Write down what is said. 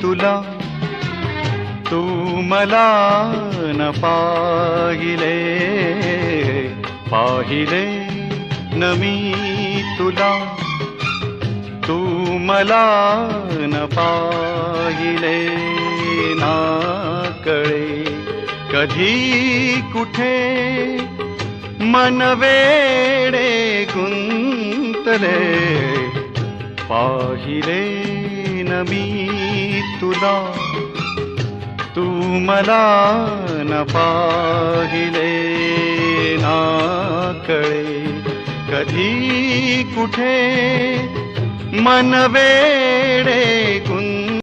तुला तू मला न पाहिले पाहिले न मी तुला तू मला न पाहिले ना कळे कधी कुठे मन वेडे गुंतले पाहिले न मी तुला तू मला न पाहिले ना कळे कधी कुठे मन वेडे गुंतले